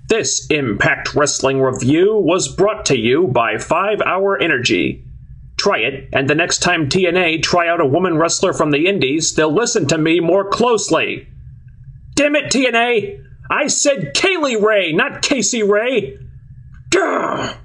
This Impact Wrestling review was brought to you by 5 Hour Energy. Try it, and the next time TNA try out a woman wrestler from the Indies, they'll listen to me more closely. Damn it, TNA! I said Kaylee Ray, not Casey Ray! Gah!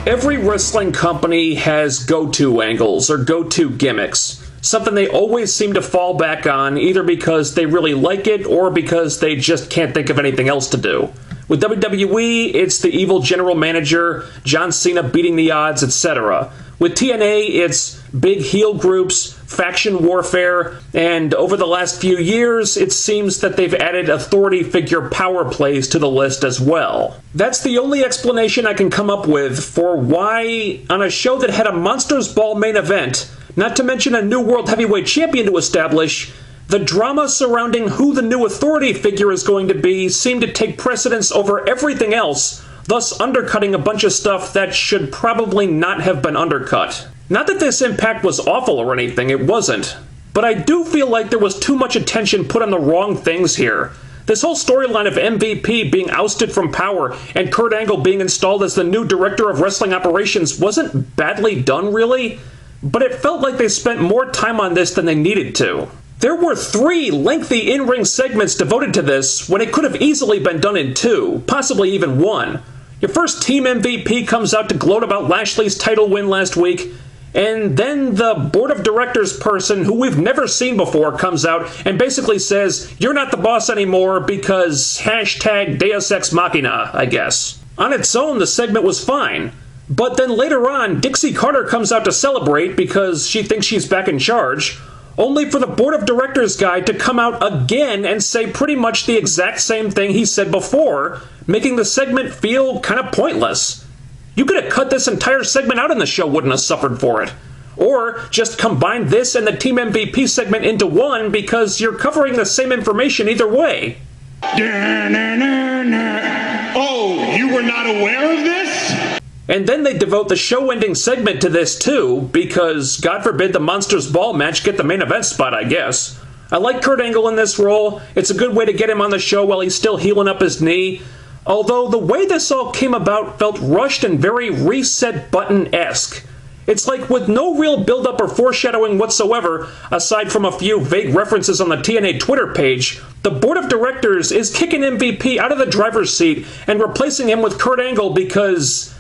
Every wrestling company has go-to angles or go-to gimmicks, something they always seem to fall back on either because they really like it or because they just can't think of anything else to do. With WWE, it's the evil general manager, John Cena beating the odds, etc. With TNA, it's big heel groups, faction warfare, and over the last few years, it seems that they've added authority figure power plays to the list as well. That's the only explanation I can come up with for why, on a show that had a Monsters Ball main event, not to mention a new World Heavyweight Champion to establish, the drama surrounding who the new authority figure is going to be seemed to take precedence over everything else, thus undercutting a bunch of stuff that should probably not have been undercut. Not that this Impact was awful or anything, it wasn't. But I do feel like there was too much attention put on the wrong things here. This whole storyline of MVP being ousted from Power and Kurt Angle being installed as the new Director of Wrestling Operations wasn't badly done, really, but it felt like they spent more time on this than they needed to. There were 3 lengthy in-ring segments devoted to this when it could have easily been done in 2, possibly even 1. Your first Team MVP comes out to gloat about Lashley's title win last week, and then the board of directors person who we've never seen before comes out and basically says, "You're not the boss anymore because hashtag Deus Ex Machina, I guess." On its own, the segment was fine. But then later on, Dixie Carter comes out to celebrate because she thinks she's back in charge, only for the board of directors guy to come out again and say pretty much the exact same thing he said before, making the segment feel kind of pointless. You could have cut this entire segment out and the show wouldn't have suffered for it. Or just combine this and the Team MVP segment into one because you're covering the same information either way. Oh, you were not aware of this? And then they devote the show-ending segment to this too, because God forbid the Monsters Ball match get the main event spot, I guess. I like Kurt Angle in this role. It's a good way to get him on the show while he's still healing up his knee. Although the way this all came about felt rushed and very reset button-esque. It's like with no real build-up or foreshadowing whatsoever, aside from a few vague references on the TNA Twitter page, the board of directors is kicking MVP out of the driver's seat and replacing him with Kurt Angle because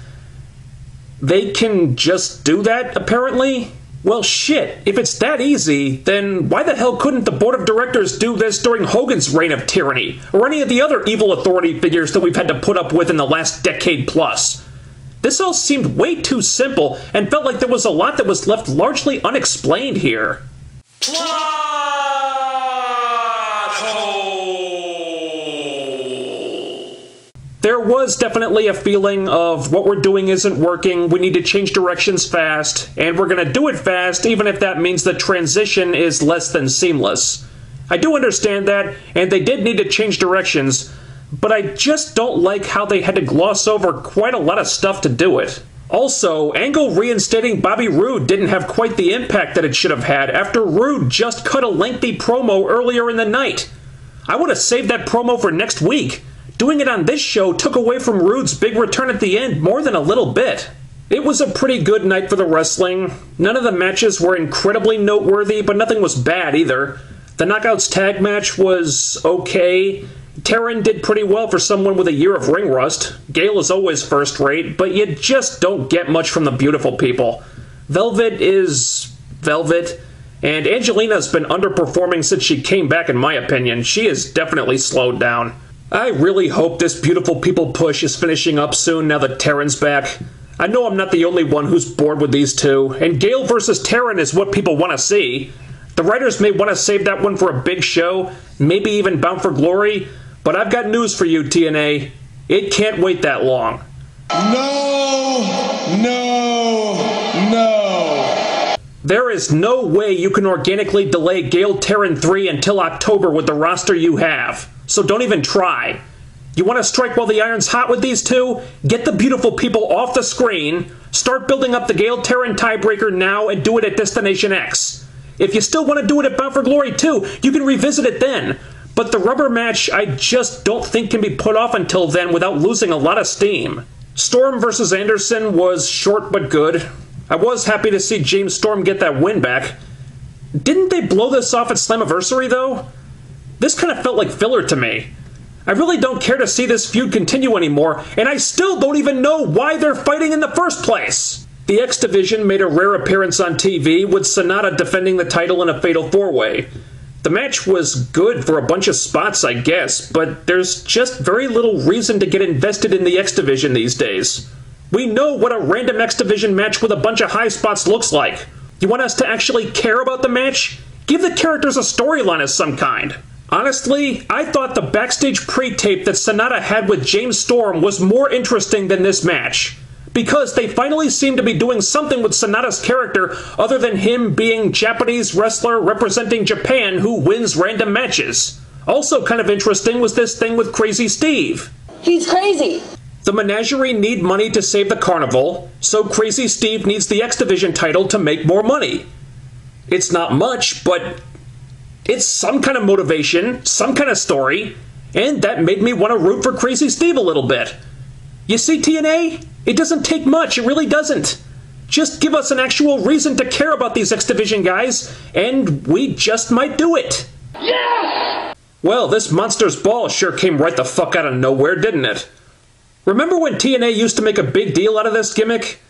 they can just do that, apparently? Well, shit, if it's that easy, then why the hell couldn't the board of directors do this during Hogan's reign of tyranny, or any of the other evil authority figures that we've had to put up with in the last decade plus? This all seemed way too simple, and felt like there was a lot that was left largely unexplained here. There was definitely a feeling of what we're doing isn't working, we need to change directions fast, and we're going to do it fast even if that means the transition is less than seamless. I do understand that, and they did need to change directions, but I just don't like how they had to gloss over quite a lot of stuff to do it. Also, Angle reinstating Bobby Roode didn't have quite the impact that it should have had after Roode just cut a lengthy promo earlier in the night. I would have saved that promo for next week. Doing it on this show took away from Roode's big return at the end more than a little bit. It was a pretty good night for the wrestling. None of the matches were incredibly noteworthy, but nothing was bad either. The Knockouts tag match was okay. Taryn did pretty well for someone with a year of ring rust. Gale is always first rate, but you just don't get much from the beautiful people. Velvet is Velvet, and Angelina's been underperforming since she came back in my opinion. She has definitely slowed down. I really hope this beautiful people push is finishing up soon now that Taryn's back. I know I'm not the only one who's bored with these two, and Gale versus Taryn is what people want to see. The writers may want to save that one for a big show, maybe even Bound for Glory, But I've got news for you, TNA. It can't wait that long. No, no, no. There is no way you can organically delay Gale Terran 3 until October with the roster you have. So don't even try. You want to strike while the iron's hot with these two? Get the beautiful people off the screen, start building up the Gale Terran tiebreaker now, and do it at Destination X. If you still want to do it at Bound for Glory 2, you can revisit it then. But the rubber match, I just don't think can be put off until then without losing a lot of steam. Storm versus Anderson was short but good. I was happy to see James Storm get that win back. Didn't they blow this off at Slammiversary, though? This kind of felt like filler to me. I really don't care to see this feud continue anymore, and I still don't even know why they're fighting in the first place. The X Division made a rare appearance on TV, with Sonata defending the title in a fatal four-way. The match was good for a bunch of spots, I guess, but there's just very little reason to get invested in the X Division these days. We know what a random X Division match with a bunch of high spots looks like. You want us to actually care about the match? Give the characters a storyline of some kind. Honestly, I thought the backstage pre-tape that Sonata had with James Storm was more interesting than this match. Because they finally seem to be doing something with Sonata's character other than him being Japanese wrestler representing Japan who wins random matches. Also kind of interesting was this thing with Crazy Steve. He's crazy! The Menagerie need money to save the carnival, so Crazy Steve needs the X Division title to make more money. It's not much, but it's some kind of motivation, some kind of story, and that made me want to root for Crazy Steve a little bit. You see, TNA? It doesn't take much, it really doesn't. Just give us an actual reason to care about these X Division guys, and we just might do it. Yes! Well, this Monsters Ball sure came right the fuck out of nowhere, didn't it? Remember when TNA used to make a big deal out of this gimmick?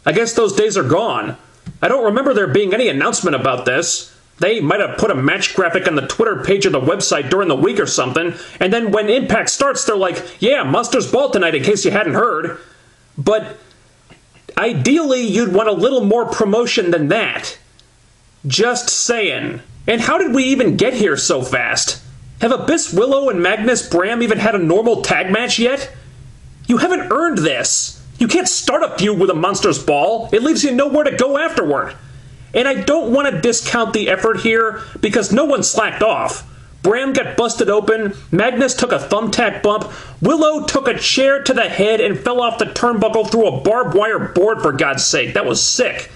I guess those days are gone. I don't remember there being any announcement about this. They might have put a match graphic on the Twitter page of the website during the week or something, and then when Impact starts, they're like, yeah, Monsters Ball tonight in case you hadn't heard. But ideally, you'd want a little more promotion than that. Just saying. And how did we even get here so fast? Have Abyss Willow and Magnus Bram even had a normal tag match yet? You haven't earned this. You can't start a feud with a Monsters Ball. It leaves you nowhere to go afterward. And I don't want to discount the effort here, because no one slacked off. Bram got busted open, Magnus took a thumbtack bump, Willow took a chair to the head and fell off the turnbuckle through a barbed wire board, for God's sake. That was sick.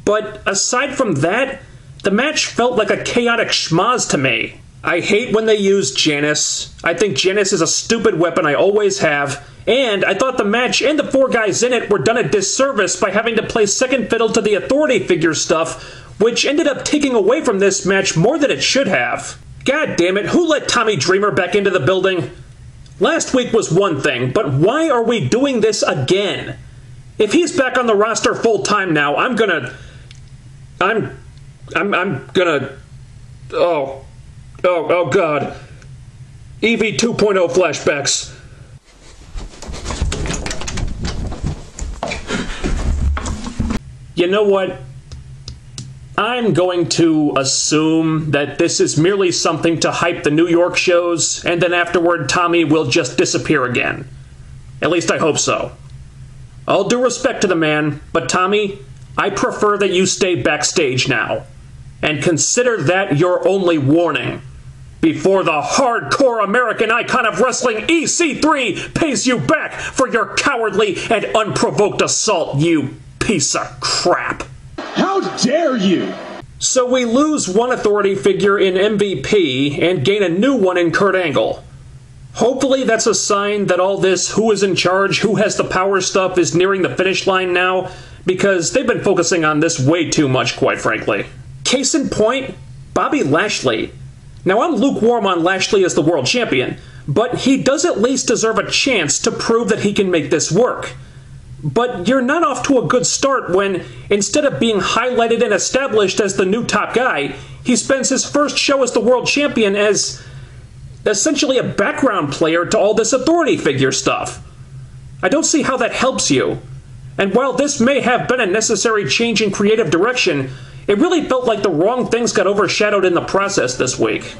But aside from that, the match felt like a chaotic schmoz to me. I hate when they use Janice. I think Janice is a stupid weapon, I always have. And I thought the match and the four guys in it were done a disservice by having to play second fiddle to the authority figure stuff, which ended up taking away from this match more than it should have. God damn it, who let Tommy Dreamer back into the building? Last week was one thing, but why are we doing this again? If he's back on the roster full time now, I'm gonna... Oh God. EV 2.0 flashbacks. You know what? I'm going to assume that this is merely something to hype the New York shows, and then afterward Tommy will just disappear again. At least I hope so. All due respect to the man, but Tommy, I prefer that you stay backstage now. And consider that your only warning. Before the hardcore American icon of wrestling EC3 pays you back for your cowardly and unprovoked assault, you piece of crap. How dare you! So we lose one authority figure in MVP and gain a new one in Kurt Angle. Hopefully that's a sign that all this who is in charge, who has the power stuff is nearing the finish line now, because they've been focusing on this way too much, quite frankly. Case in point, Bobby Lashley. Now I'm lukewarm on Lashley as the world champion, but he does at least deserve a chance to prove that he can make this work. But you're not off to a good start when, instead of being highlighted and established as the new top guy, he spends his first show as the world champion as essentially a background player to all this authority figure stuff. I don't see how that helps you. And while this may have been a necessary change in creative direction, it really felt like the wrong things got overshadowed in the process this week.